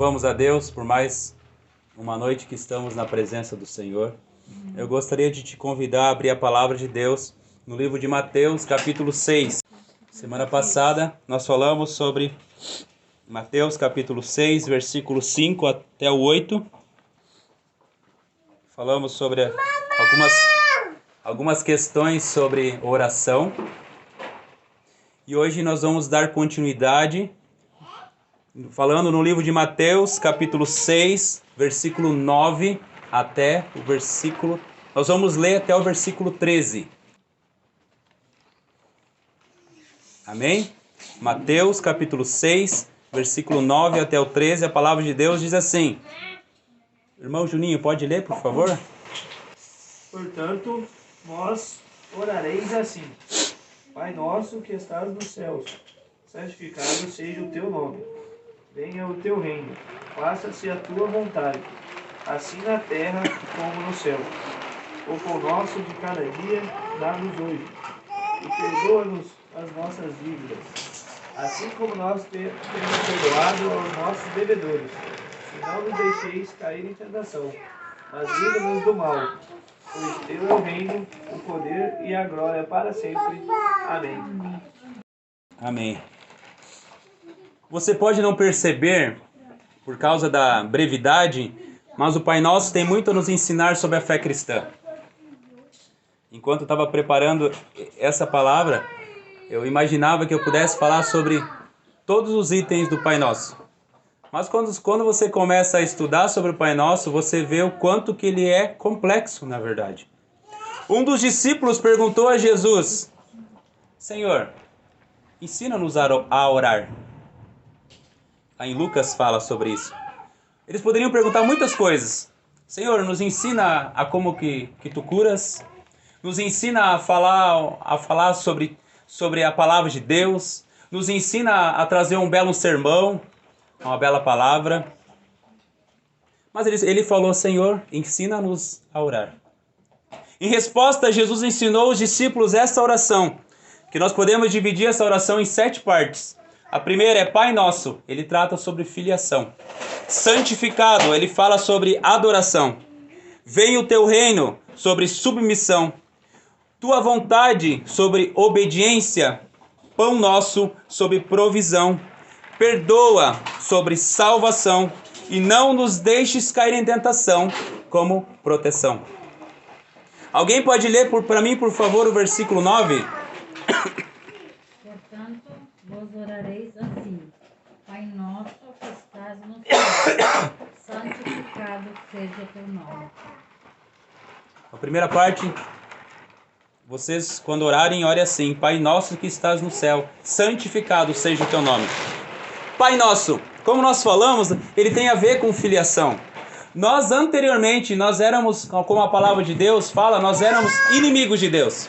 Louvamos a Deus por mais uma noite que estamos na presença do Senhor. Eu gostaria de te convidar a abrir a palavra de Deus no livro de Mateus, capítulo 6. Semana passada nós falamos sobre Mateus, capítulo 6, versículo 5 até o 8. Falamos sobre algumas questões sobre oração. E hoje nós vamos dar continuidade falando no livro de Mateus, capítulo 6, versículo 9 até o versículo... Nós vamos ler até o versículo 13. Amém? Mateus, capítulo 6, versículo 9 até o 13. A palavra de Deus diz assim. Irmão Juninho, pode ler, por favor? Portanto, vós orareis assim: Pai nosso que estás nos céus, santificado seja o teu nome. Venha o teu reino, faça-se a tua vontade, assim na terra como no céu. O pão nosso de cada dia dá-nos hoje, e perdoa-nos as nossas dívidas, assim como nós temos perdoado aos nossos devedores. E não nos deixeis cair em tentação, mas livra-nos do mal. Pois teu é o reino, o poder e a glória para sempre. Amém. Amém. Você pode não perceber, por causa da brevidade, mas o Pai Nosso tem muito a nos ensinar sobre a fé cristã. Enquanto eu estava preparando essa palavra, eu imaginava que eu pudesse falar sobre todos os itens do Pai Nosso. Mas quando você começa a estudar sobre o Pai Nosso, você vê o quanto que ele é complexo, na verdade. Um dos discípulos perguntou a Jesus: Senhor, ensina-nos a orar. Em Lucas fala sobre isso. Eles poderiam perguntar muitas coisas. Senhor, nos ensina a como que tu curas. Nos ensina a falar sobre a palavra de Deus. Nos ensina a trazer um belo sermão, uma bela palavra. Mas ele falou: Senhor, ensina-nos a orar. Em resposta, Jesus ensinou os discípulos esta oração, que nós podemos dividir essa oração em 7 partes. A primeira é Pai Nosso, ele trata sobre filiação. Santificado, ele fala sobre adoração. Venha o teu reino, sobre submissão. Tua vontade, sobre obediência. Pão nosso, sobre provisão. Perdoa, sobre salvação. E não nos deixes cair em tentação, como proteção. Alguém pode ler para mim, por favor, o versículo 9? Portanto, vos orareis assim: Pai nosso que estás no céu, santificado seja o teu nome. A primeira parte, vocês quando orarem, orem assim: Pai nosso que estás no céu, santificado seja o teu nome. Pai nosso, como nós falamos, ele tem a ver com filiação. Nós anteriormente, nós éramos, como a palavra de Deus fala, nós éramos inimigos de Deus.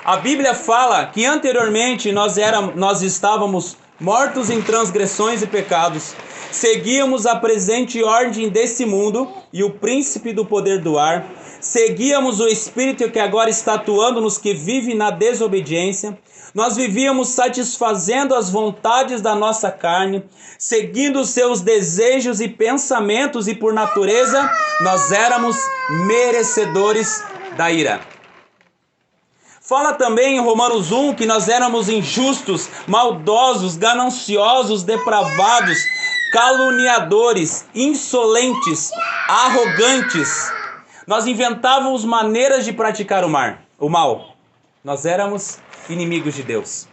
A Bíblia fala que anteriormente nós estávamos mortos em transgressões e pecados, seguíamos a presente ordem desse mundo e o príncipe do poder do ar, seguíamos o espírito que agora está atuando nos que vivem na desobediência, nós vivíamos satisfazendo as vontades da nossa carne, seguindo os seus desejos e pensamentos, e por natureza nós éramos merecedores da ira. Fala também em Romanos 1 que nós éramos injustos, maldosos, gananciosos, depravados, caluniadores, insolentes, arrogantes. Nós inventávamos maneiras de praticar o mal. Nós éramos inimigos de Deus.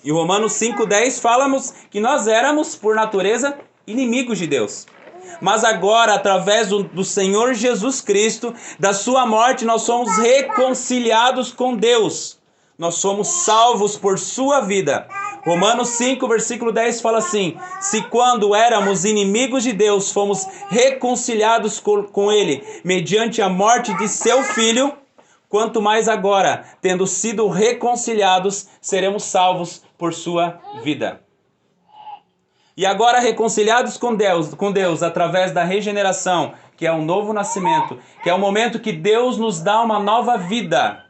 Em Romanos 5,10 falamos que nós éramos, por natureza, inimigos de Deus. Mas agora, através do Senhor Jesus Cristo, da sua morte, nós somos reconciliados com Deus. Nós somos salvos por sua vida. Romanos 5, versículo 10 fala assim: se quando éramos inimigos de Deus, fomos reconciliados com Ele, mediante a morte de seu Filho, quanto mais agora, tendo sido reconciliados, seremos salvos por sua vida. E agora reconciliados com Deus através da regeneração, que é um novo nascimento, que é o momento que Deus nos dá uma nova vida.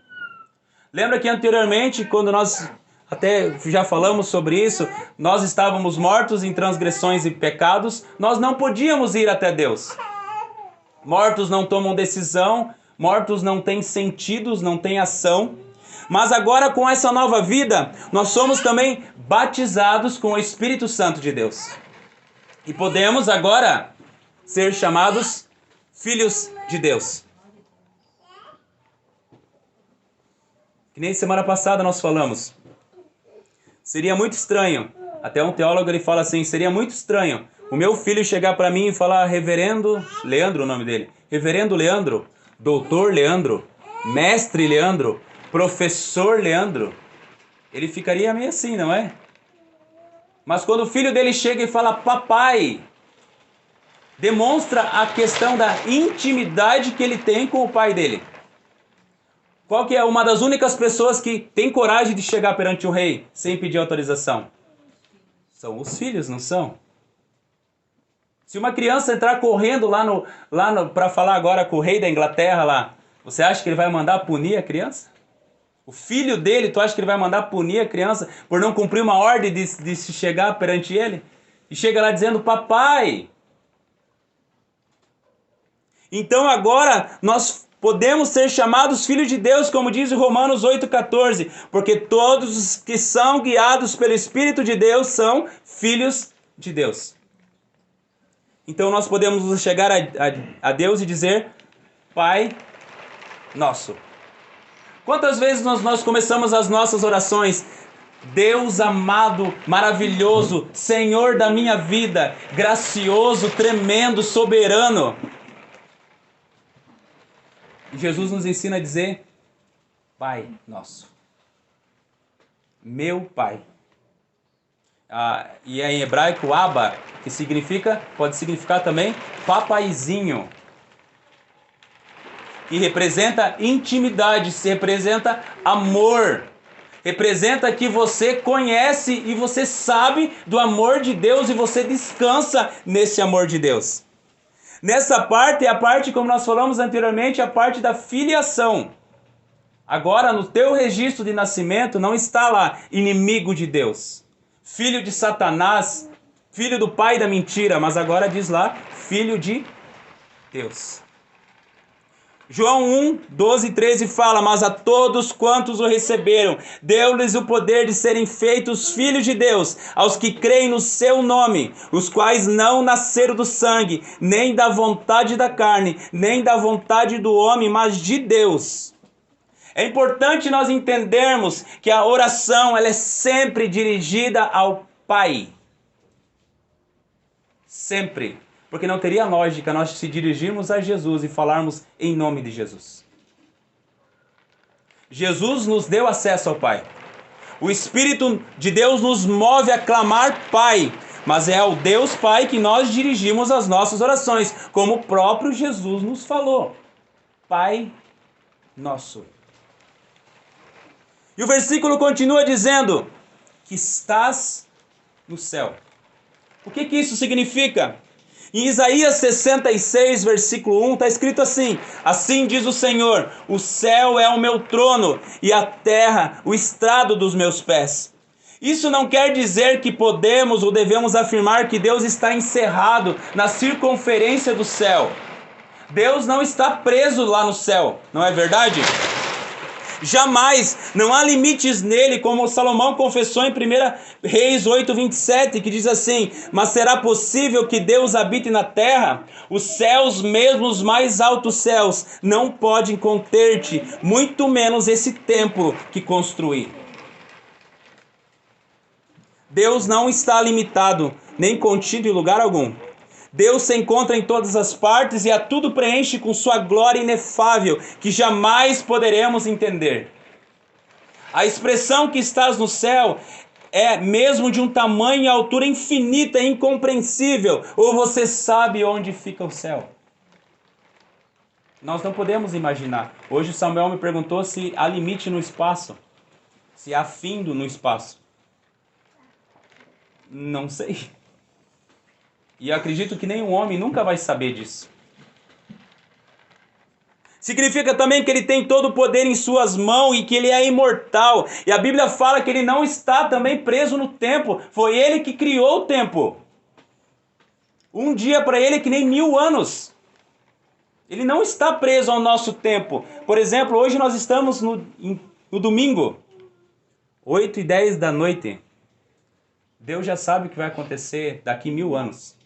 Lembra que anteriormente, quando nós até já falamos sobre isso, nós estávamos mortos em transgressões e pecados, nós não podíamos ir até Deus. Mortos não tomam decisão, mortos não têm sentidos, não têm ação. Mas agora com essa nova vida, nós somos também batizados com o Espírito Santo de Deus. E podemos agora ser chamados filhos de Deus. Que nem semana passada nós falamos. Seria muito estranho, até um teólogo ele fala assim, seria muito estranho o meu filho chegar para mim e falar reverendo Leandro, o nome dele, reverendo Leandro, doutor Leandro, mestre Leandro, professor Leandro. Ele ficaria meio assim, não é? Mas quando o filho dele chega e fala papai, demonstra a questão da intimidade que ele tem com o pai dele. Qual que é uma das únicas pessoas que tem coragem de chegar perante o rei sem pedir autorização? São os filhos, não são? Se uma criança entrar correndo para falar agora com o rei da Inglaterra lá, você acha que ele vai mandar punir a criança? O filho dele, tu acha que ele vai mandar punir a criança por não cumprir uma ordem de se chegar perante ele? E chega lá dizendo, papai. Então agora nós podemos ser chamados filhos de Deus, como diz Romanos 8,14, porque todos os que são guiados pelo Espírito de Deus são filhos de Deus. Então nós podemos chegar a Deus e dizer, Pai Nosso. Quantas vezes nós começamos as nossas orações? Deus amado, maravilhoso, Senhor da minha vida, gracioso, tremendo, soberano. E Jesus nos ensina a dizer, Pai Nosso. Meu Pai. E é em hebraico, Abba, que significa, pode significar também, papaizinho. Que representa intimidade, se representa amor. Representa que você conhece e você sabe do amor de Deus e você descansa nesse amor de Deus. Nessa parte, a parte, como nós falamos anteriormente, a parte da filiação. Agora, no teu registro de nascimento, não está lá inimigo de Deus, filho de Satanás, filho do pai da mentira, mas agora diz lá, filho de Deus. João 1, 12 e 13 fala, mas a todos quantos o receberam, deu-lhes o poder de serem feitos filhos de Deus, aos que creem no seu nome, os quais não nasceram do sangue, nem da vontade da carne, nem da vontade do homem, mas de Deus. É importante nós entendermos que a oração ela é sempre dirigida ao Pai. Sempre. Porque não teria lógica nós se dirigirmos a Jesus e falarmos em nome de Jesus. Jesus nos deu acesso ao Pai. O Espírito de Deus nos move a clamar Pai. Mas é ao Deus Pai que nós dirigimos as nossas orações. Como o próprio Jesus nos falou. Pai Nosso. E o versículo continua dizendo que estás no céu. O que isso significa? Em Isaías 66, versículo 1, está escrito assim, assim diz o Senhor, o céu é o meu trono e a terra o estrado dos meus pés. Isso não quer dizer que podemos ou devemos afirmar que Deus está encerrado na circunferência do céu. Deus não está preso lá no céu, não é verdade? Jamais, não há limites nele, como Salomão confessou em 1 Reis 8:27, que diz assim, mas será possível que Deus habite na terra? Os céus, mesmo os mais altos céus, não podem conter-te, muito menos esse templo que construí. Deus não está limitado, nem contido em lugar algum. Deus se encontra em todas as partes e a tudo preenche com sua glória inefável, que jamais poderemos entender. A expressão que estás no céu é mesmo de um tamanho e altura infinita e incompreensível. Ou você sabe onde fica o céu? Nós não podemos imaginar. Hoje Samuel me perguntou se há limite no espaço, se há fim no espaço. Não sei. E eu acredito que nenhum homem nunca vai saber disso. Significa também que ele tem todo o poder em suas mãos e que ele é imortal. E a Bíblia fala que ele não está também preso no tempo. Foi ele que criou o tempo. Um dia para ele é que nem 1000 anos. Ele não está preso ao nosso tempo. Por exemplo, hoje nós estamos no domingo, 8h10 da noite. Deus já sabe o que vai acontecer daqui 1000 anos.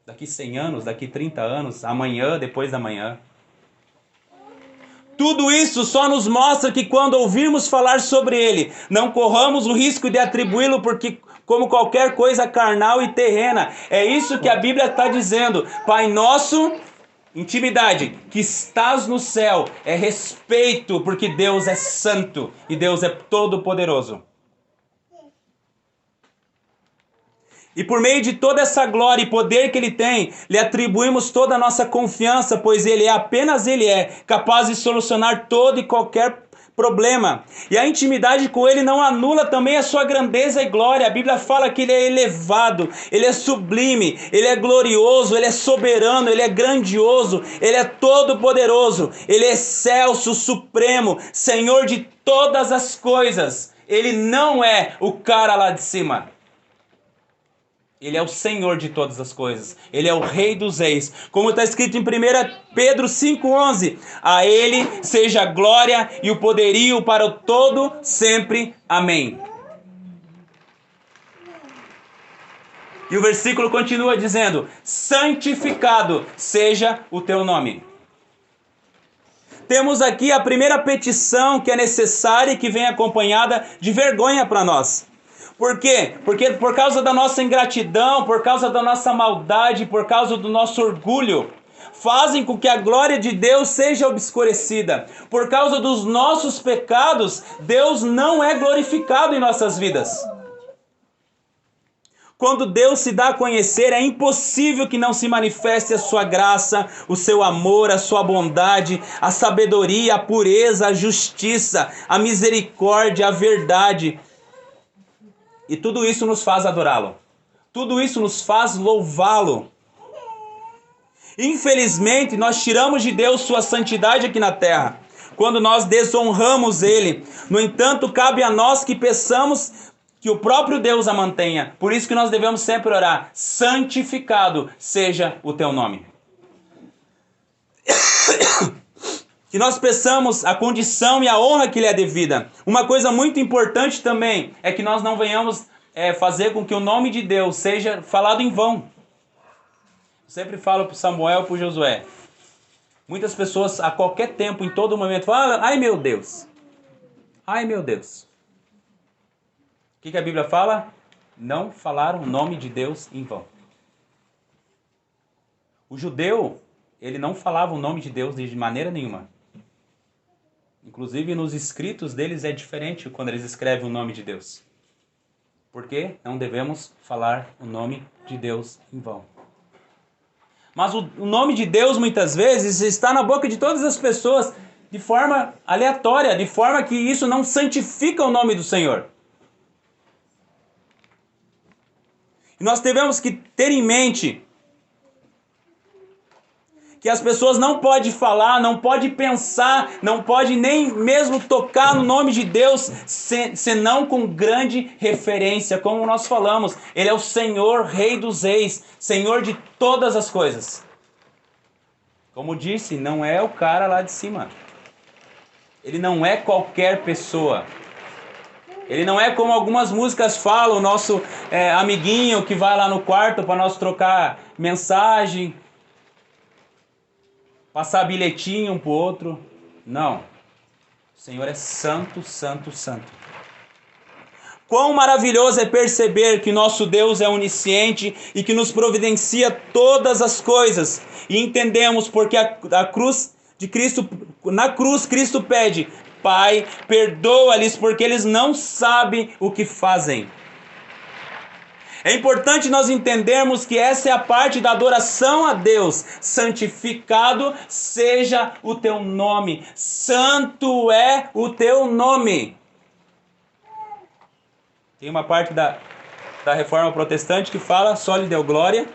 Daqui 100 anos, daqui 30 anos, amanhã, depois da manhã. Tudo isso só nos mostra que quando ouvirmos falar sobre ele, não corramos o risco de atribuí-lo porque como qualquer coisa carnal e terrena. É isso que a Bíblia está dizendo. Pai nosso, intimidade, que estás no céu, é respeito porque Deus é santo e Deus é todo-poderoso. E por meio de toda essa glória e poder que ele tem, lhe atribuímos toda a nossa confiança, pois apenas ele é capaz de solucionar todo e qualquer problema. E a intimidade com ele não anula também a sua grandeza e glória. A Bíblia fala que ele é elevado, ele é sublime, ele é glorioso, ele é soberano, ele é grandioso, ele é todo poderoso, ele é excelso, supremo, Senhor de todas as coisas. Ele não é o cara lá de cima. Ele é o Senhor de todas as coisas. Ele é o Rei dos Reis. Como está escrito em 1 Pedro 5,11. A ele seja a glória e o poderio para o todo sempre. Amém. E o versículo continua dizendo: santificado seja o teu nome. Temos aqui a primeira petição que é necessária e que vem acompanhada de vergonha para nós. Por quê? Porque por causa da nossa ingratidão, por causa da nossa maldade, por causa do nosso orgulho, fazem com que a glória de Deus seja obscurecida. Por causa dos nossos pecados, Deus não é glorificado em nossas vidas. Quando Deus se dá a conhecer, é impossível que não se manifeste a sua graça, o seu amor, a sua bondade, a sabedoria, a pureza, a justiça, a misericórdia, a verdade. E tudo isso nos faz adorá-lo. Tudo isso nos faz louvá-lo. Infelizmente, nós tiramos de Deus sua santidade aqui na terra, quando nós desonramos ele. No entanto, cabe a nós que peçamos que o próprio Deus a mantenha. Por isso que nós devemos sempre orar: santificado seja o teu nome. Que nós peçamos a condição e a honra que lhe é devida. Uma coisa muito importante também é que nós não venhamos fazer com que o nome de Deus seja falado em vão. Eu sempre falo para Samuel e para Josué. Muitas pessoas a qualquer tempo, em todo momento, falam: ai meu Deus, ai meu Deus. O que a Bíblia fala? Não falar o nome de Deus em vão. O judeu, ele não falava o nome de Deus de maneira nenhuma. Inclusive nos escritos deles é diferente quando eles escrevem o nome de Deus. Porque não devemos falar o nome de Deus em vão. Mas o nome de Deus muitas vezes está na boca de todas as pessoas de forma aleatória, de forma que isso não santifica o nome do Senhor. E nós devemos que ter em mente que as pessoas não podem falar, não podem pensar, não podem nem mesmo tocar no nome de Deus, senão com grande referência, como nós falamos. Ele é o Senhor, Rei dos Reis, Senhor de todas as coisas. Como disse, não é o cara lá de cima. Ele não é qualquer pessoa. Ele não é como algumas músicas falam, o nosso amiguinho que vai lá no quarto para nós trocar mensagem, passar bilhetinho um pro outro. Não. O Senhor é santo, santo, santo. Quão maravilhoso é perceber que nosso Deus é onisciente e que nos providencia todas as coisas. E entendemos porque a cruz de Cristo, na cruz Cristo pede: Pai, perdoa-lhes porque eles não sabem o que fazem. É importante nós entendermos que essa é a parte da adoração a Deus. Santificado seja o teu nome. Santo é o teu nome. Tem uma parte da Reforma Protestante que fala: só lhe deu glória,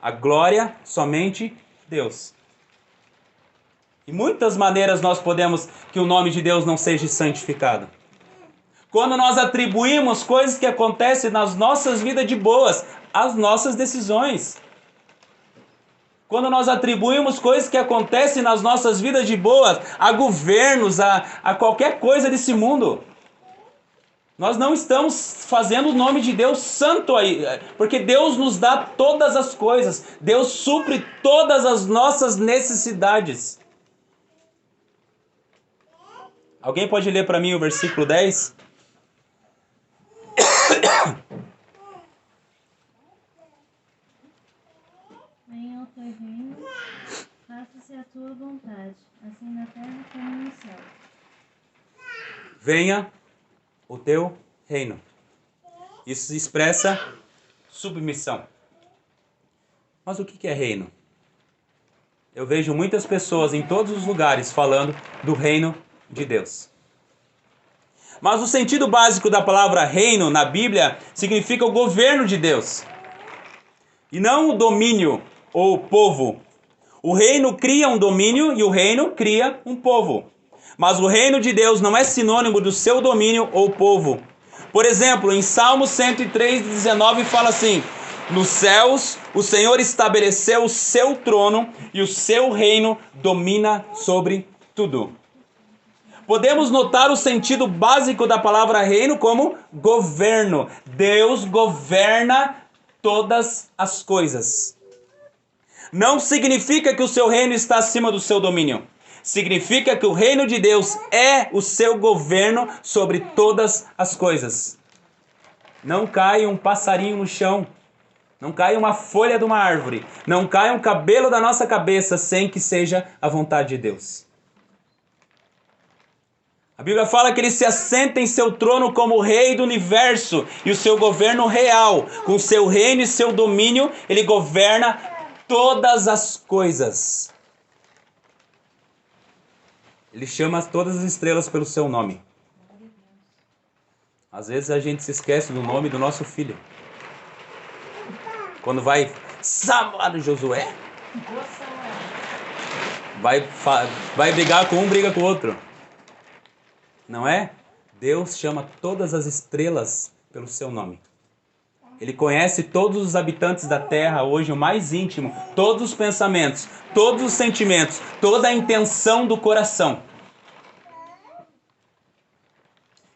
a glória somente Deus. E muitas maneiras nós podemos que o nome de Deus não seja santificado. Quando nós atribuímos coisas que acontecem nas nossas vidas de boas às nossas decisões. Quando nós atribuímos coisas que acontecem nas nossas vidas de boas a governos, a qualquer coisa desse mundo. Nós não estamos fazendo o nome de Deus santo aí, porque Deus nos dá todas as coisas. Deus supre todas as nossas necessidades. Alguém pode ler para mim o versículo 10? Venha o teu reino, faça-se a tua vontade, assim na terra como no céu. Venha o teu reino. Isso expressa submissão. Mas o que é reino? Eu vejo muitas pessoas em todos os lugares falando do reino de Deus. Mas o sentido básico da palavra reino na Bíblia significa o governo de Deus. E não o domínio ou povo. O reino cria um domínio e o reino cria um povo. Mas o reino de Deus não é sinônimo do seu domínio ou povo. Por exemplo, em Salmo 103:19 fala assim: nos céus o Senhor estabeleceu o seu trono e o seu reino domina sobre tudo. Podemos notar o sentido básico da palavra reino como governo. Deus governa todas as coisas. Não significa que o seu reino está acima do seu domínio. Significa que o reino de Deus é o seu governo sobre todas as coisas. Não cai um passarinho no chão. Não cai uma folha de uma árvore. Não cai um cabelo da nossa cabeça sem que seja a vontade de Deus. A Bíblia fala que ele se assenta em seu trono como rei do universo e o seu governo real. Com seu reino e seu domínio, ele governa todas as coisas. Ele chama todas as estrelas pelo seu nome. Às vezes a gente se esquece do nome do nosso filho. Quando vai Samuel Josué, vai brigar com um, briga com o outro. Não é? Deus chama todas as estrelas pelo seu nome. Ele conhece todos os habitantes da terra hoje, o mais íntimo, todos os pensamentos, todos os sentimentos, toda a intenção do coração.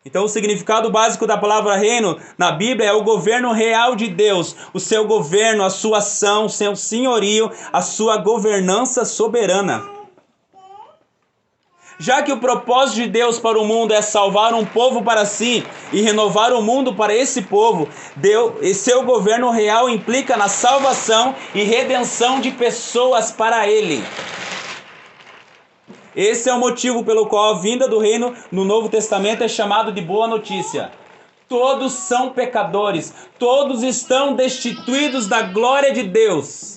Então o significado básico da palavra reino na Bíblia é o governo real de Deus, o seu governo, a sua ação, o seu senhorio, a sua governança soberana. Já que o propósito de Deus para o mundo é salvar um povo para si e renovar o mundo para esse povo, seu governo real implica na salvação e redenção de pessoas para ele. Esse é o motivo pelo qual a vinda do reino no Novo Testamento é chamado de boa notícia. Todos são pecadores, todos estão destituídos da glória de Deus.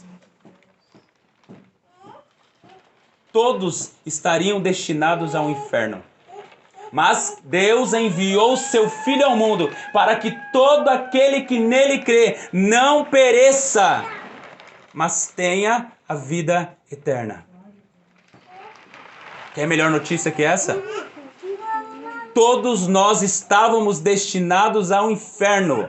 Todos estariam destinados ao inferno. Mas Deus enviou seu Filho ao mundo para que todo aquele que nele crê não pereça, mas tenha a vida eterna. Quer melhor notícia que essa? Todos nós estávamos destinados ao inferno,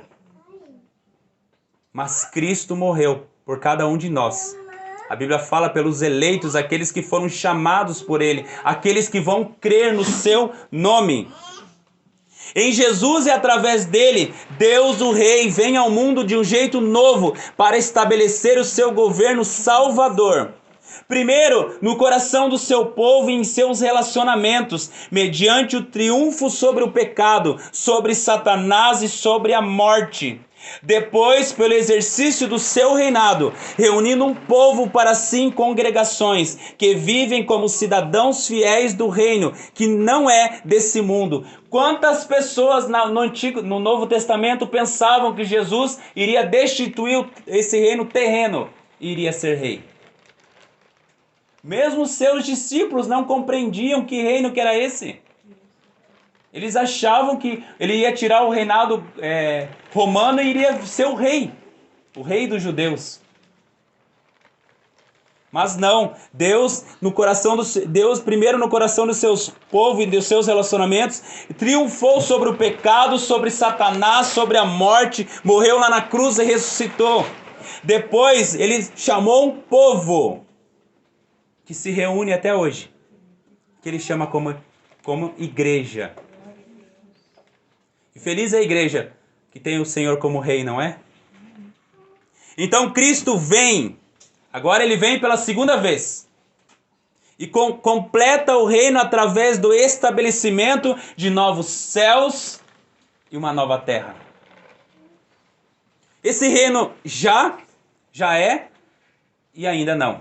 mas Cristo morreu por cada um de nós. A Bíblia fala pelos eleitos, aqueles que foram chamados por Ele, aqueles que vão crer no seu nome. Em Jesus e através dele, Deus o Rei vem ao mundo de um jeito novo para estabelecer o seu governo salvador. Primeiro, no coração do seu povo e em seus relacionamentos, mediante o triunfo sobre o pecado, sobre Satanás e sobre a morte. Depois, pelo exercício do seu reinado, reunindo um povo para si em congregações, que vivem como cidadãos fiéis do reino, que não é desse mundo. Quantas pessoas no Novo Testamento pensavam que Jesus iria destituir esse reino terreno e iria ser rei? Mesmo seus discípulos não compreendiam que reino que era esse. Eles achavam que ele ia tirar o reinado romano e iria ser o rei dos judeus. Mas não, Deus primeiro no coração dos seus povos e dos seus relacionamentos, triunfou sobre o pecado, sobre Satanás, sobre a morte, morreu lá na cruz e ressuscitou. Depois ele chamou um povo que se reúne até hoje, que ele chama como igreja. E feliz é a igreja que tem o Senhor como rei, não é? Então Cristo vem. Agora ele vem pela segunda vez e completa o reino através do estabelecimento de novos céus e uma nova terra. Esse reino já é e ainda não.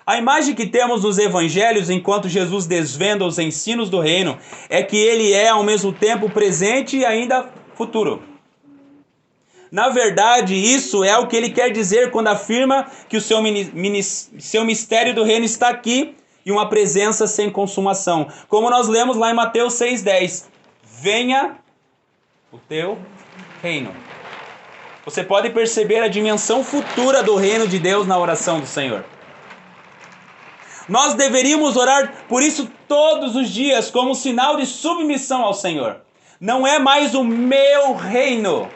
A imagem que temos nos evangelhos enquanto Jesus desvenda os ensinos do reino é que ele é ao mesmo tempo presente e ainda futuro. Na verdade, isso é o que ele quer dizer quando afirma que o seu mistério do reino está aqui e uma presença sem consumação. Como nós lemos lá em Mateus 6,10. Venha o teu reino. Você pode perceber a dimensão futura do reino de Deus na oração do Senhor. Nós deveríamos orar por isso todos os dias como sinal de submissão ao Senhor. Não é mais o meu reino,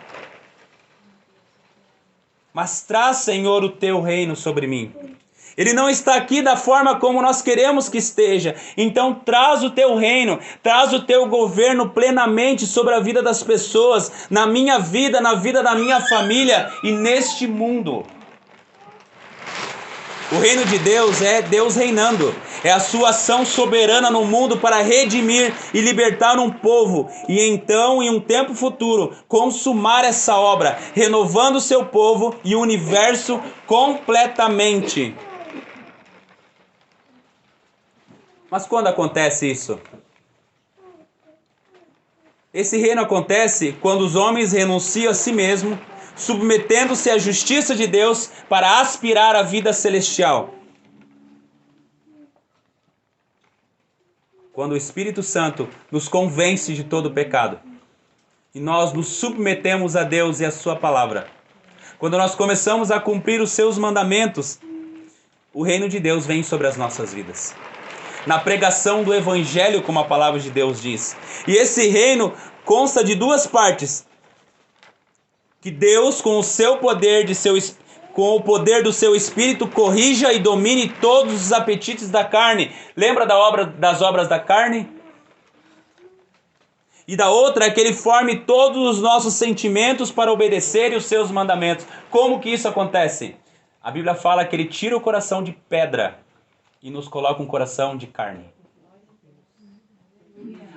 mas traz, Senhor, o teu reino sobre mim. Ele não está aqui da forma como nós queremos que esteja. Então traz o teu reino, traz o teu governo plenamente sobre a vida das pessoas, na minha vida, na vida da minha família e neste mundo. O reino de Deus é Deus reinando. É a sua ação soberana no mundo para redimir e libertar um povo. E então, em um tempo futuro, consumar essa obra, renovando o seu povo e o universo completamente. Mas quando acontece isso? Esse reino acontece quando os homens renunciam a si mesmos, submetendo-se à justiça de Deus para aspirar à vida celestial. Quando o Espírito Santo nos convence de todo o pecado e nós nos submetemos a Deus e a sua palavra. Quando nós começamos a cumprir os seus mandamentos, o reino de Deus vem sobre as nossas vidas. Na pregação do Evangelho, como a palavra de Deus diz. E esse reino consta de duas partes. Que Deus, com o seu poder com o poder do seu Espírito, corrija e domine todos os apetites da carne. Lembra das obras da carne? E da outra é que ele forme todos os nossos sentimentos para obedecer os seus mandamentos. Como que isso acontece? A Bíblia fala que ele tira o coração de pedra e nos coloca um coração de carne.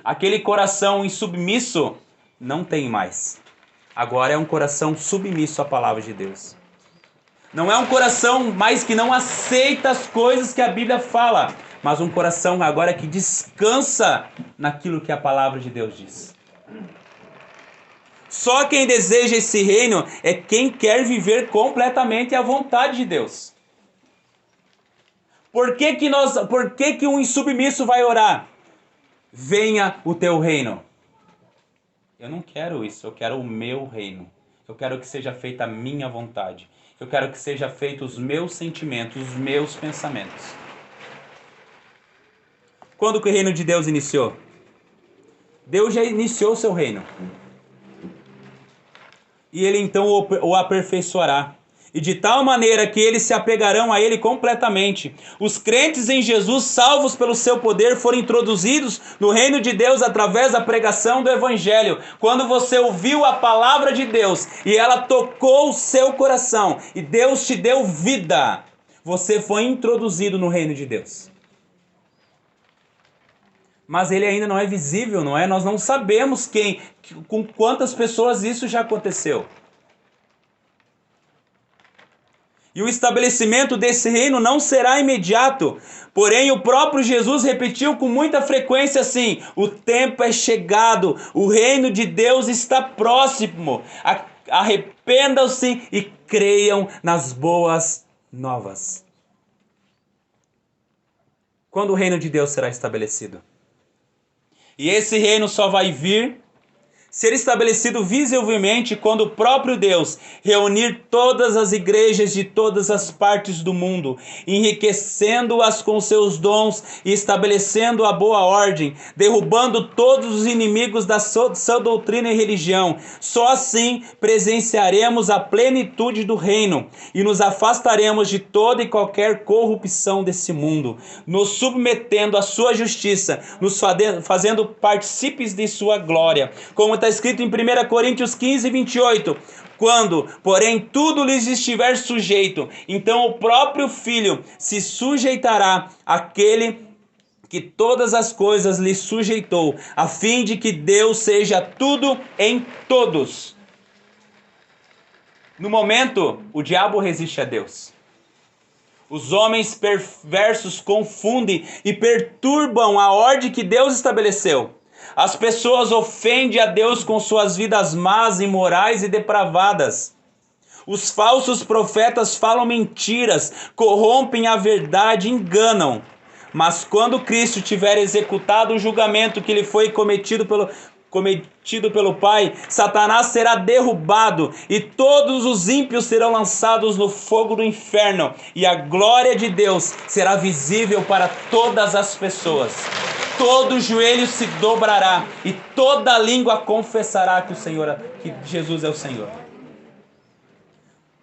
Aquele coração insubmisso não tem mais. Agora é um coração submisso à palavra de Deus. Não é um coração mais que não aceita as coisas que a Bíblia fala, mas um coração agora que descansa naquilo que a palavra de Deus diz. Só quem deseja esse reino é quem quer viver completamente a vontade de Deus. Por que um insubmisso vai orar? Venha o teu reino. Eu não quero isso, eu quero o meu reino. Eu quero que seja feita a minha vontade. Eu quero que seja feito os meus sentimentos, os meus pensamentos. Quando que o reino de Deus iniciou? Deus já iniciou o seu reino. E ele então o aperfeiçoará. E de tal maneira que eles se apegarão a ele completamente. Os crentes em Jesus, salvos pelo seu poder, foram introduzidos no reino de Deus através da pregação do Evangelho. Quando você ouviu a palavra de Deus e ela tocou o seu coração e Deus te deu vida, você foi introduzido no reino de Deus. Mas ele ainda não é visível, não é? Nós não sabemos com quantas pessoas isso já aconteceu. E o estabelecimento desse reino não será imediato. Porém, o próprio Jesus repetiu com muita frequência assim: o tempo é chegado, o reino de Deus está próximo. Arrependam-se e creiam nas boas novas. Quando o reino de Deus será estabelecido? E esse reino só vai vir ser estabelecido visivelmente quando o próprio Deus reunir todas as igrejas de todas as partes do mundo, enriquecendo-as com seus dons e estabelecendo a boa ordem, derrubando todos os inimigos da sua doutrina e religião. Só assim presenciaremos a plenitude do reino e nos afastaremos de toda e qualquer corrupção desse mundo, nos submetendo à sua justiça, nos fazendo partícipes de sua glória. Como está escrito em 1 Coríntios 15, 28, quando, porém, tudo lhes estiver sujeito, então o próprio Filho se sujeitará àquele que todas as coisas lhe sujeitou, a fim de que Deus seja tudo em todos. No momento, o diabo resiste a Deus. Os homens perversos confundem e perturbam a ordem que Deus estabeleceu. As pessoas ofendem a Deus com suas vidas más, imorais e depravadas. Os falsos profetas falam mentiras, corrompem a verdade, enganam. Mas quando Cristo tiver executado o julgamento que lhe foi cometido pelo Pai, Satanás será derrubado e todos os ímpios serão lançados no fogo do inferno, e a glória de Deus será visível para todas as pessoas. Todo joelho se dobrará e toda língua confessará que Jesus é o Senhor.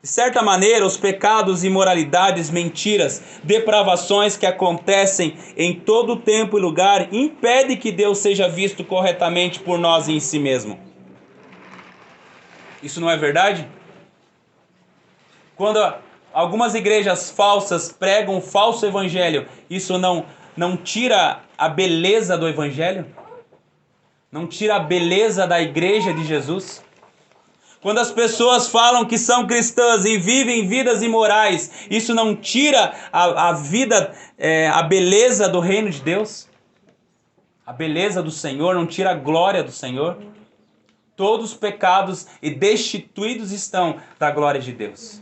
De certa maneira, os pecados, imoralidades, mentiras, depravações que acontecem em todo tempo e lugar impedem que Deus seja visto corretamente por nós e em si mesmo. Isso não é verdade? Quando algumas igrejas falsas pregam um falso evangelho, isso não tira a beleza do evangelho? Não tira a beleza da igreja de Jesus? Quando as pessoas falam que são cristãs e vivem vidas imorais, isso não tira a vida, a beleza do reino de Deus? A beleza do Senhor não tira a glória do Senhor? Todos pecados e destituídos estão da glória de Deus,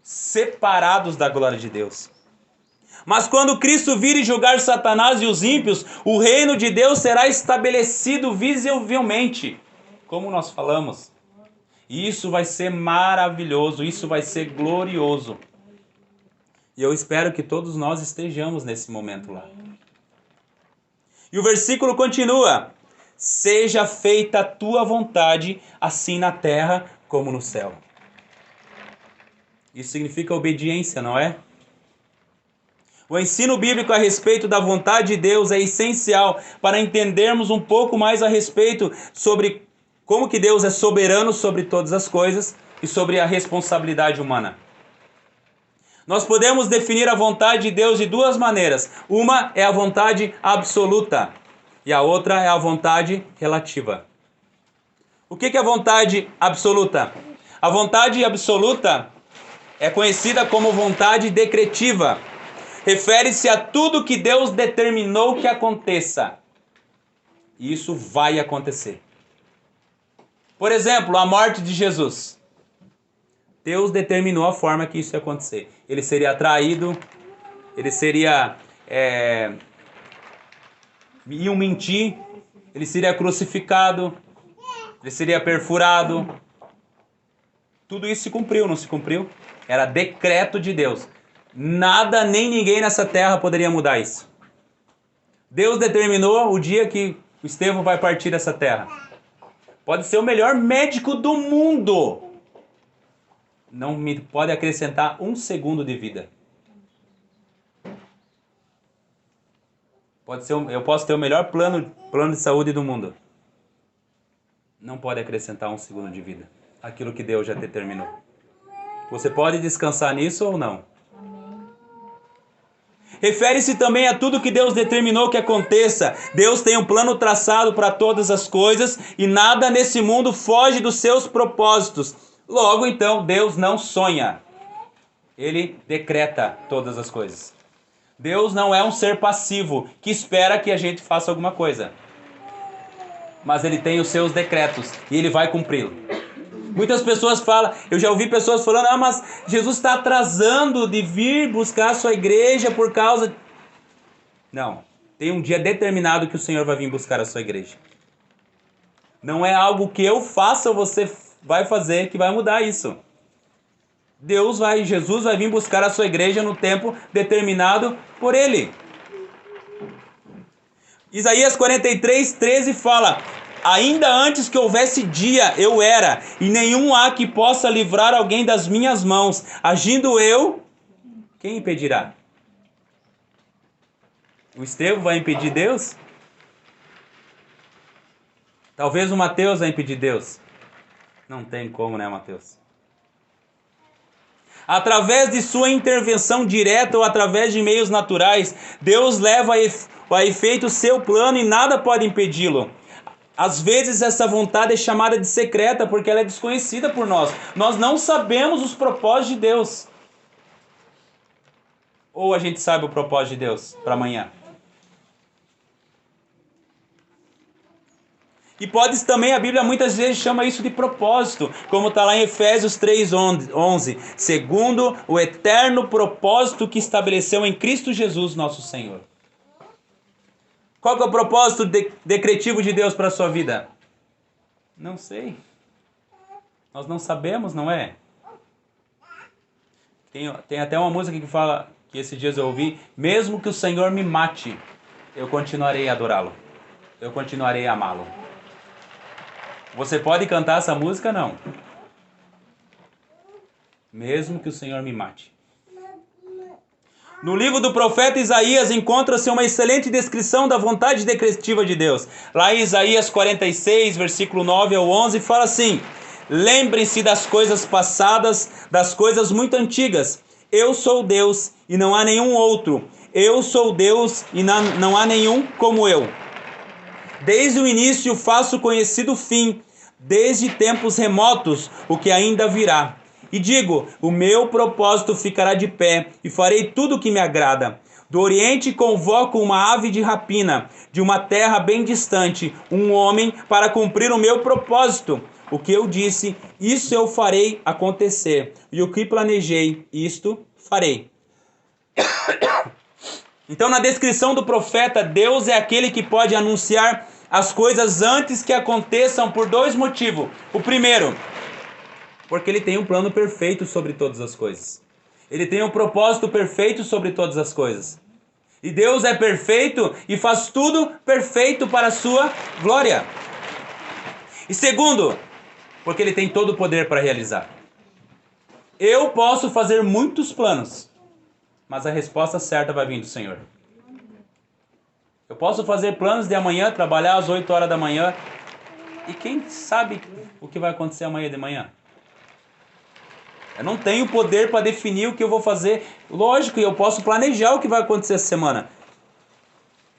separados da glória de Deus. Mas quando Cristo vir e julgar Satanás e os ímpios, o reino de Deus será estabelecido visivelmente, como nós falamos. E isso vai ser maravilhoso, isso vai ser glorioso. E eu espero que todos nós estejamos nesse momento lá. E o versículo continua: seja feita a tua vontade, assim na terra como no céu. Isso significa obediência, não é? O ensino bíblico a respeito da vontade de Deus é essencial para entendermos um pouco mais a respeito sobre como que Deus é soberano sobre todas as coisas e sobre a responsabilidade humana. Nós podemos definir a vontade de Deus de duas maneiras. Uma é a vontade absoluta e a outra é a vontade relativa. O que é a vontade absoluta? A vontade absoluta é conhecida como vontade decretiva. Refere-se a tudo que Deus determinou que aconteça. E isso vai acontecer. Por exemplo, a morte de Jesus. Deus determinou a forma que isso ia acontecer. Ele seria traído, ele seria... iam mentir, ele seria crucificado, ele seria perfurado. Tudo isso se cumpriu, não se cumpriu? Era decreto de Deus. Nada nem ninguém nessa terra poderia mudar isso. Deus determinou o dia que o Estevão vai partir dessa terra. Pode ser o melhor médico do mundo. Não me pode acrescentar um segundo de vida. Eu posso ter o melhor plano de saúde do mundo. Não pode acrescentar um segundo de vida. Aquilo que Deus já determinou. Você pode descansar nisso ou não? Refere-se também a tudo que Deus determinou que aconteça. Deus tem um plano traçado para todas as coisas e nada nesse mundo foge dos seus propósitos. Logo, então, Deus não sonha. Ele decreta todas as coisas. Deus não é um ser passivo que espera que a gente faça alguma coisa. Mas ele tem os seus decretos e ele vai cumpri-los. Muitas pessoas falam, eu já ouvi pessoas falando, mas Jesus está atrasando de vir buscar a sua igreja por causa... Não, tem um dia determinado que o Senhor vai vir buscar a sua igreja. Não é algo que eu faça ou você vai fazer que vai mudar isso. Jesus vai vir buscar a sua igreja no tempo determinado por ele. Isaías 43:13 fala: ainda antes que houvesse dia, eu era, e nenhum há que possa livrar alguém das minhas mãos. Agindo eu, quem impedirá? O Estevão vai impedir Deus? Talvez o Mateus vai impedir Deus. Não tem como, né, Mateus? Através de sua intervenção direta ou através de meios naturais, Deus leva a efeito o seu plano e nada pode impedi-lo. Às vezes essa vontade é chamada de secreta porque ela é desconhecida por nós. Nós não sabemos os propósitos de Deus. Ou a gente sabe o propósito de Deus para amanhã? E pode também, a Bíblia muitas vezes chama isso de propósito, como está lá em Efésios 3:11, segundo o eterno propósito que estabeleceu em Cristo Jesus, nosso Senhor. Qual que é o propósito decretivo de Deus para a sua vida? Não sei. Nós não sabemos, não é? Tem até uma música que fala, que esses dias eu ouvi, mesmo que o Senhor me mate, eu continuarei a adorá-lo. Eu continuarei a amá-lo. Você pode cantar essa música? Não. Mesmo que o Senhor me mate. No livro do profeta Isaías encontra-se uma excelente descrição da vontade decretiva de Deus. Lá em Isaías 46, versículo 9 ao 11, fala assim: lembrem-se das coisas passadas, das coisas muito antigas. Eu sou Deus e não há nenhum outro. Eu sou Deus e não há nenhum como eu. Desde o início faço conhecido o fim, desde tempos remotos o que ainda virá. E digo, o meu propósito ficará de pé, e farei tudo o que me agrada. Do Oriente convoco uma ave de rapina, de uma terra bem distante, um homem para cumprir o meu propósito. O que eu disse, isso eu farei acontecer. E o que planejei, isto farei. Então, na descrição do profeta, Deus é aquele que pode anunciar as coisas antes que aconteçam por dois motivos. O primeiro, porque ele tem um plano perfeito sobre todas as coisas. Ele tem um propósito perfeito sobre todas as coisas. E Deus é perfeito e faz tudo perfeito para a sua glória. E segundo, porque ele tem todo o poder para realizar. Eu posso fazer muitos planos, mas a resposta certa vai vir do Senhor. Eu posso fazer planos de amanhã, trabalhar às 8 horas da manhã, e quem sabe o que vai acontecer amanhã de manhã? Eu não tenho poder para definir o que eu vou fazer. Lógico, eu posso planejar o que vai acontecer essa semana.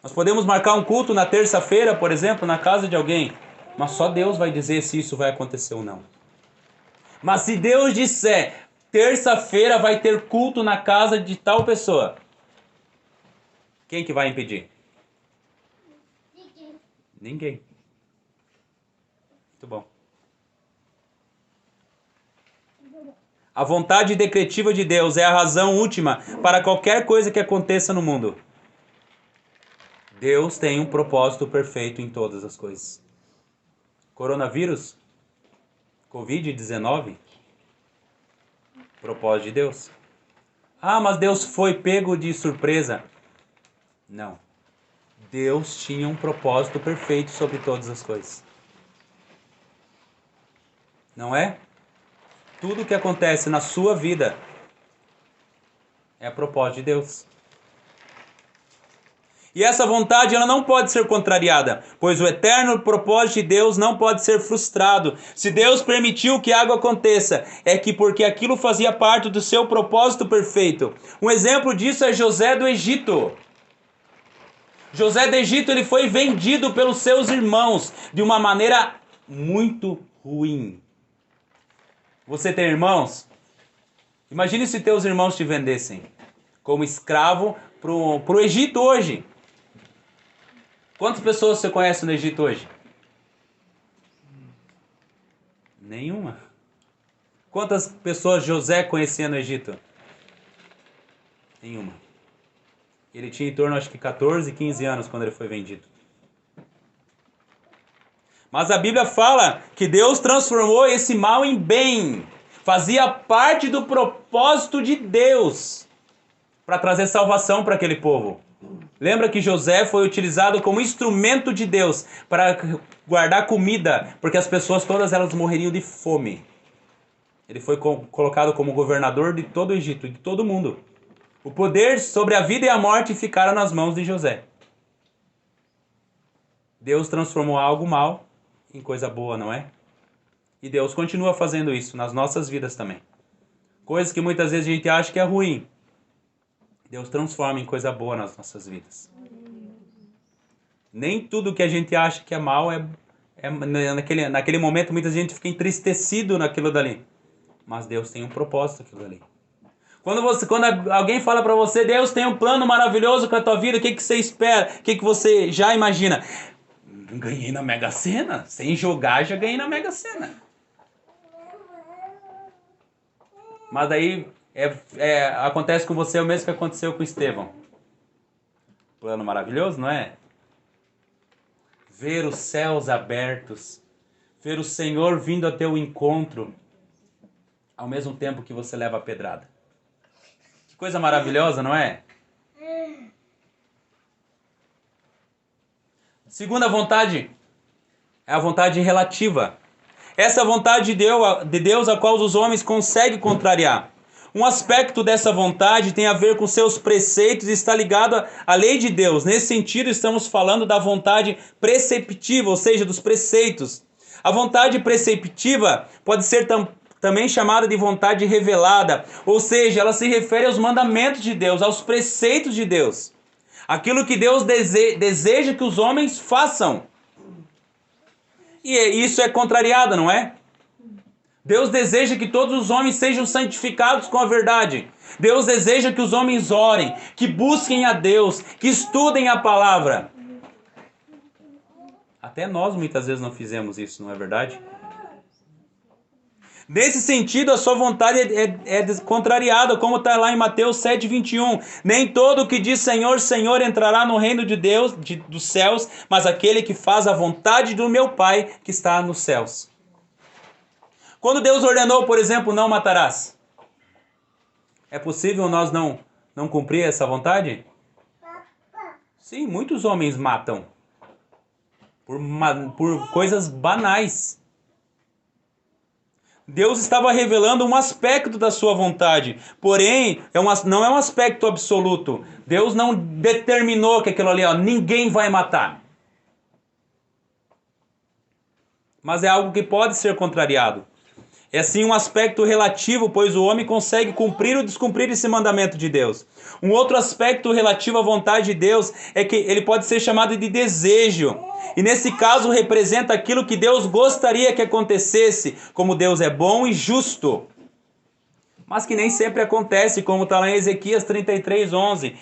Nós podemos marcar um culto na terça-feira, por exemplo, na casa de alguém, mas só Deus vai dizer se isso vai acontecer ou não. Mas se Deus disser, terça-feira vai ter culto na casa de tal pessoa, quem que vai impedir? Ninguém. Muito bom. A vontade decretiva de Deus é a razão última para qualquer coisa que aconteça no mundo. Deus tem um propósito perfeito em todas as coisas. Coronavírus? Covid-19? Propósito de Deus. Ah, mas Deus foi pego de surpresa. Não. Deus tinha um propósito perfeito sobre todas as coisas. Não é? Tudo que acontece na sua vida é a propósito de Deus. E essa vontade ela não pode ser contrariada, pois o eterno propósito de Deus não pode ser frustrado. Se Deus permitiu que algo aconteça, é que porque aquilo fazia parte do seu propósito perfeito. Um exemplo disso é José do Egito. José do Egito ele foi vendido pelos seus irmãos de uma maneira muito ruim. Você tem irmãos? Imagine se teus irmãos te vendessem como escravo pro Egito hoje. Quantas pessoas você conhece no Egito hoje? Nenhuma. Quantas pessoas José conhecia no Egito? Nenhuma. Ele tinha em torno, acho que 14, 15 anos quando ele foi vendido. Mas a Bíblia fala que Deus transformou esse mal em bem. Fazia parte do propósito de Deus para trazer salvação para aquele povo. Lembra que José foi utilizado como instrumento de Deus para guardar comida, porque as pessoas todas elas morreriam de fome. Ele foi colocado como governador de todo o Egito, de todo mundo. O poder sobre a vida e a morte ficaram nas mãos de José. Deus transformou algo mal em coisa boa, não é? E Deus continua fazendo isso nas nossas vidas também. Coisas que muitas vezes a gente acha que é ruim, Deus transforma em coisa boa nas nossas vidas. Nem tudo que a gente acha que é mal naquele momento muita gente fica entristecido naquilo dali. Mas Deus tem um propósito naquilo dali. Quando alguém fala para você, Deus tem um plano maravilhoso com a tua vida, o que você espera? O que você já imagina? Ganhei na Mega Sena? Sem jogar, já ganhei na Mega Sena. Mas daí acontece com você o mesmo que aconteceu com Estevão. Plano maravilhoso, não é? Ver os céus abertos, ver o Senhor vindo a teu encontro, ao mesmo tempo que você leva a pedrada. Que coisa maravilhosa, não é? Segunda vontade é a vontade relativa. Essa vontade de Deus a qual os homens conseguem contrariar. Um aspecto dessa vontade tem a ver com seus preceitos e está ligado à lei de Deus. Nesse sentido, estamos falando da vontade preceptiva, ou seja, dos preceitos. A vontade preceptiva pode ser também chamada de vontade revelada, ou seja, ela se refere aos mandamentos de Deus, aos preceitos de Deus. Aquilo que Deus deseja que os homens façam. E isso é contrariado, não é? Deus deseja que todos os homens sejam santificados com a verdade. Deus deseja que os homens orem, que busquem a Deus, que estudem a palavra. Até nós muitas vezes não fizemos isso, não é verdade? Nesse sentido, a sua vontade é contrariada, como está lá em Mateus 7,21. Nem todo o que diz Senhor, Senhor entrará no reino de Deus, dos céus, mas aquele que faz a vontade do meu Pai que está nos céus. Quando Deus ordenou, por exemplo, não matarás, é possível nós não cumprir essa vontade? Sim, muitos homens matam por coisas banais. Deus estava revelando um aspecto da sua vontade, porém não é um aspecto absoluto. Deus não determinou que aquilo ali, ninguém vai matar. Mas é algo que pode ser contrariado. É sim um aspecto relativo, pois o homem consegue cumprir ou descumprir esse mandamento de Deus. Um outro aspecto relativo à vontade de Deus é que ele pode ser chamado de desejo. E nesse caso representa aquilo que Deus gostaria que acontecesse, como Deus é bom e justo. Mas que nem sempre acontece, como está lá em Ezequias 33:11.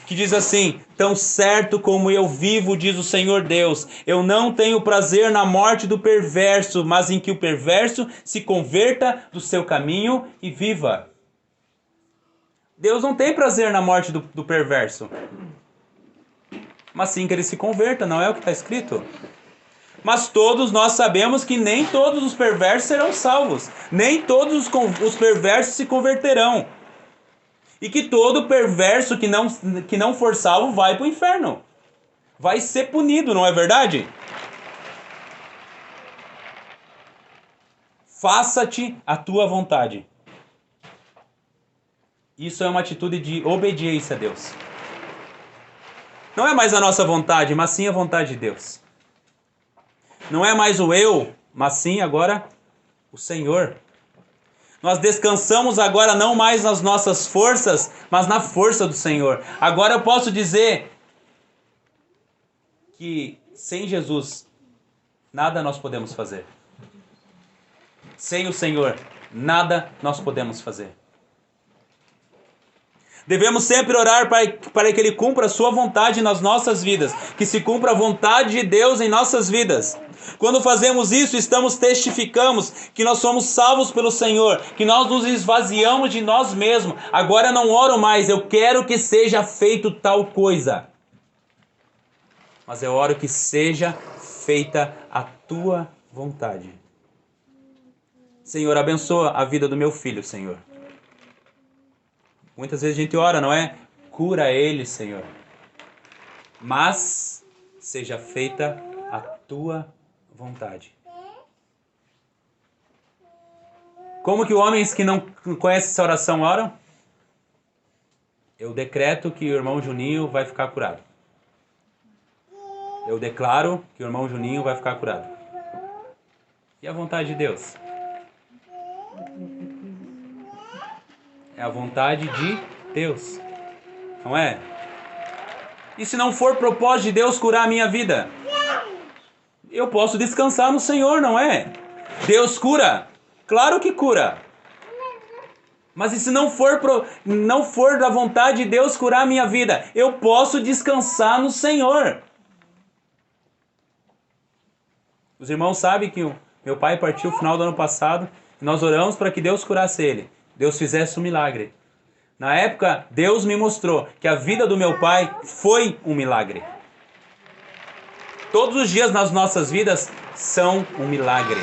Que diz assim: tão certo como eu vivo, diz o Senhor Deus, eu não tenho prazer na morte do perverso, mas em que o perverso se converta do seu caminho e viva. Deus não tem prazer na morte do perverso, mas sim que ele se converta, não é o que está escrito? Mas todos nós sabemos que nem todos os perversos serão salvos, nem todos os perversos se converterão. E que todo perverso que não for salvo vai para o inferno. Vai ser punido, não é verdade? Faça-te a tua vontade. Isso é uma atitude de obediência a Deus. Não é mais a nossa vontade, mas sim a vontade de Deus. Não é mais o eu, mas sim agora o Senhor. Nós descansamos agora não mais nas nossas forças, mas na força do Senhor. Agora eu posso dizer que sem Jesus, nada nós podemos fazer. Sem o Senhor, nada nós podemos fazer. Devemos sempre orar para que Ele cumpra a sua vontade nas nossas vidas. Que se cumpra a vontade de Deus em nossas vidas. Quando fazemos isso, testificamos que nós somos salvos pelo Senhor. Que nós nos esvaziamos de nós mesmos. Agora não oro mais, eu quero que seja feito tal coisa. Mas eu oro que seja feita a tua vontade. Senhor, abençoa a vida do meu filho, Senhor. Muitas vezes a gente ora, não é? Cura ele, Senhor. Mas seja feita a tua vontade. Como que homens que não conhecem essa oração oram? Eu decreto que o irmão Juninho vai ficar curado. Eu declaro que o irmão Juninho vai ficar curado. E a vontade de Deus? É a vontade de Deus. Não é? E se não for propósito de Deus curar a minha vida? Eu posso descansar no Senhor, não é? Deus cura? Claro que cura. Mas e se não for da vontade de Deus curar a minha vida? Eu posso descansar no Senhor. Os irmãos sabem que o meu pai partiu no final do ano passado e nós oramos para que Deus curasse ele. Deus fizesse um milagre. Na época, Deus me mostrou que a vida do meu pai foi um milagre. Todos os dias nas nossas vidas são um milagre.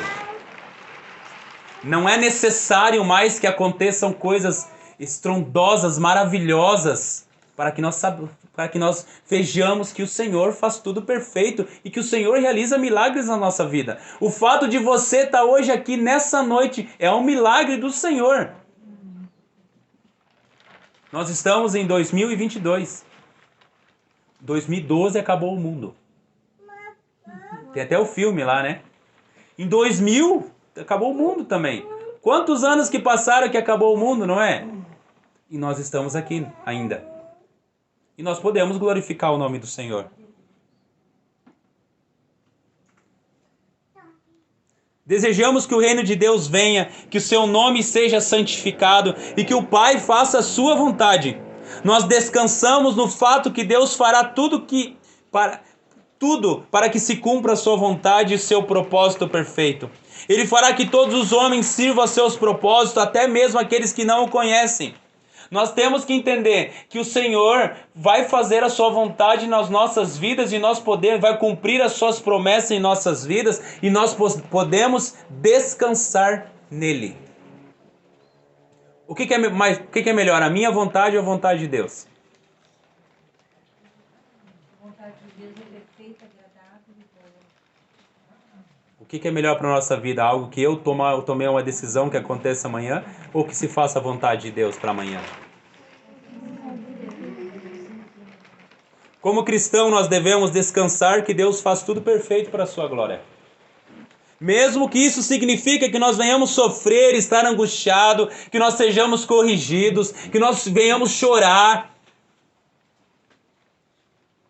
Não é necessário mais que aconteçam coisas estrondosas, maravilhosas, para que nós vejamos que o Senhor faz tudo perfeito e que o Senhor realiza milagres na nossa vida. O fato de você estar hoje aqui nessa noite é um milagre do Senhor. Nós estamos em 2022. 2012 acabou o mundo. Tem até o filme lá, né? Em 2000 acabou o mundo também. Quantos anos que passaram que acabou o mundo, não é? E nós estamos aqui ainda. E nós podemos glorificar o nome do Senhor. Desejamos que o reino de Deus venha, que o seu nome seja santificado e que o Pai faça a sua vontade. Nós descansamos no fato que Deus fará tudo para que se cumpra a sua vontade e seu propósito perfeito. Ele fará que todos os homens sirvam a seus propósitos, até mesmo aqueles que não o conhecem. Nós temos que entender que o Senhor vai fazer a sua vontade nas nossas vidas e vai cumprir as suas promessas em nossas vidas e nós podemos descansar nele. O que é melhor, a minha vontade ou a vontade de Deus? A vontade de Deus é perfeita, agradável e boa. O que é melhor para a nossa vida? Algo que eu tomei uma decisão que aconteça amanhã ou que se faça a vontade de Deus para amanhã? Como cristão, nós devemos descansar que Deus faz tudo perfeito para a sua glória. Mesmo que isso signifique que nós venhamos sofrer, estar angustiado, que nós sejamos corrigidos, que nós venhamos chorar.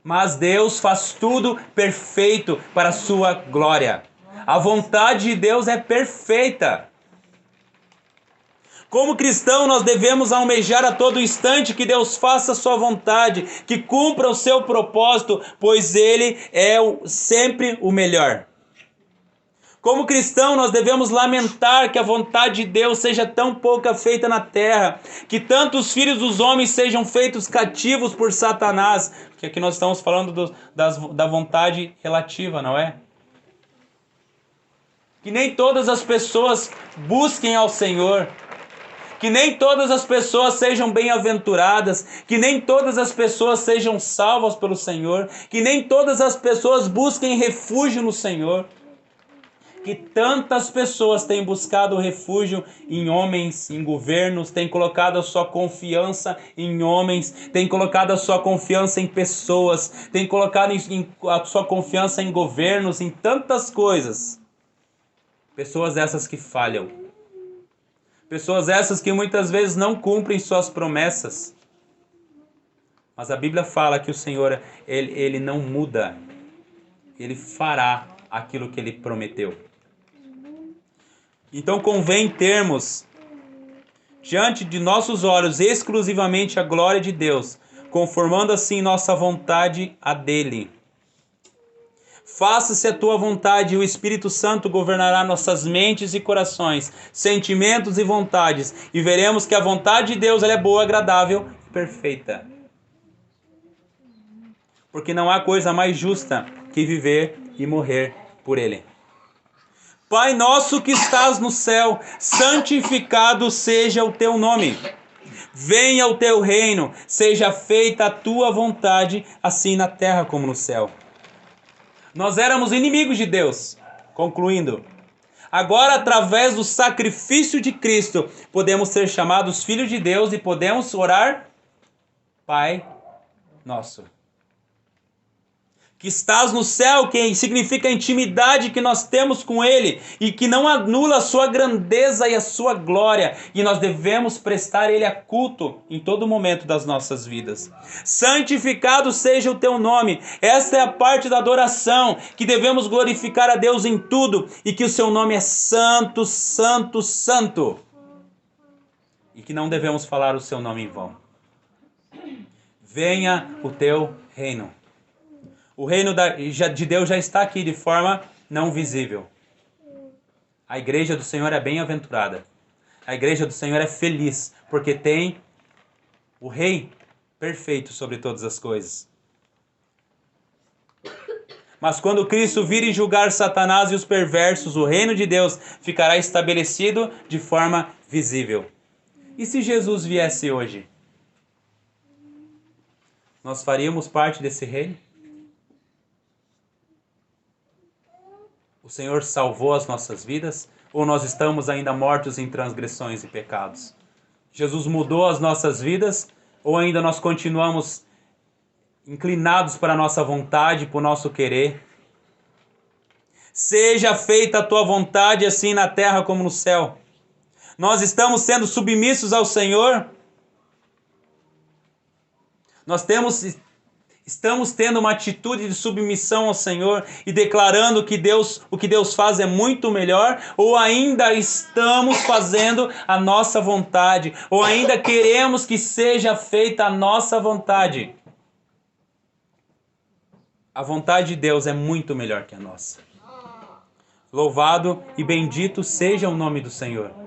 Mas Deus faz tudo perfeito para a sua glória. A vontade de Deus é perfeita. Como cristão, nós devemos almejar a todo instante que Deus faça a sua vontade, que cumpra o seu propósito, pois Ele é sempre o melhor. Como cristão, nós devemos lamentar que a vontade de Deus seja tão pouca feita na terra, que tantos filhos dos homens sejam feitos cativos por Satanás, porque aqui nós estamos falando da vontade relativa, não é? Que nem todas as pessoas busquem ao Senhor, que nem todas as pessoas sejam bem-aventuradas, que nem todas as pessoas sejam salvas pelo Senhor, que nem todas as pessoas busquem refúgio no Senhor. Que tantas pessoas têm buscado refúgio em homens, em governos, têm colocado a sua confiança em homens, têm colocado a sua confiança em pessoas, têm colocado a sua confiança em governos, em tantas coisas. Pessoas essas que falham. Pessoas essas que muitas vezes não cumprem suas promessas. Mas a Bíblia fala que o Senhor, ele não muda. Ele fará aquilo que Ele prometeu. Então convém termos diante de nossos olhos exclusivamente a glória de Deus, conformando assim nossa vontade a dele. Faça-se a tua vontade e o Espírito Santo governará nossas mentes e corações, sentimentos e vontades, e veremos que a vontade de Deus ela é boa, agradável e perfeita. Porque não há coisa mais justa que viver e morrer por ele. Pai nosso que estás no céu, santificado seja o teu nome. Venha o teu reino, seja feita a tua vontade, assim na terra como no céu. Nós éramos inimigos de Deus. Concluindo, agora através do sacrifício de Cristo, podemos ser chamados filhos de Deus e podemos orar, Pai nosso, que estás no céu, que significa a intimidade que nós temos com Ele e que não anula a sua grandeza e a sua glória, e nós devemos prestar Ele a culto em todo momento das nossas vidas. Santificado seja o teu nome. Esta é a parte da adoração, que devemos glorificar a Deus em tudo e que o seu nome é santo, santo, santo, e que não devemos falar o seu nome em vão. Venha o teu reino. O reino de Deus já está aqui de forma não visível. A igreja do Senhor é bem-aventurada. A igreja do Senhor é feliz, porque tem o Rei perfeito sobre todas as coisas. Mas quando Cristo vir e julgar Satanás e os perversos, o reino de Deus ficará estabelecido de forma visível. E se Jesus viesse hoje? Nós faríamos parte desse reino? O Senhor salvou as nossas vidas? Ou nós estamos ainda mortos em transgressões e pecados? Jesus mudou as nossas vidas? Ou ainda nós continuamos inclinados para a nossa vontade, para o nosso querer? Seja feita a tua vontade, assim na terra como no céu. Nós estamos sendo submissos ao Senhor? Nós estamos tendo uma atitude de submissão ao Senhor e declarando que o que Deus faz é muito melhor? Ou ainda estamos fazendo a nossa vontade? Ou ainda queremos que seja feita a nossa vontade? A vontade de Deus é muito melhor que a nossa. Louvado e bendito seja o nome do Senhor.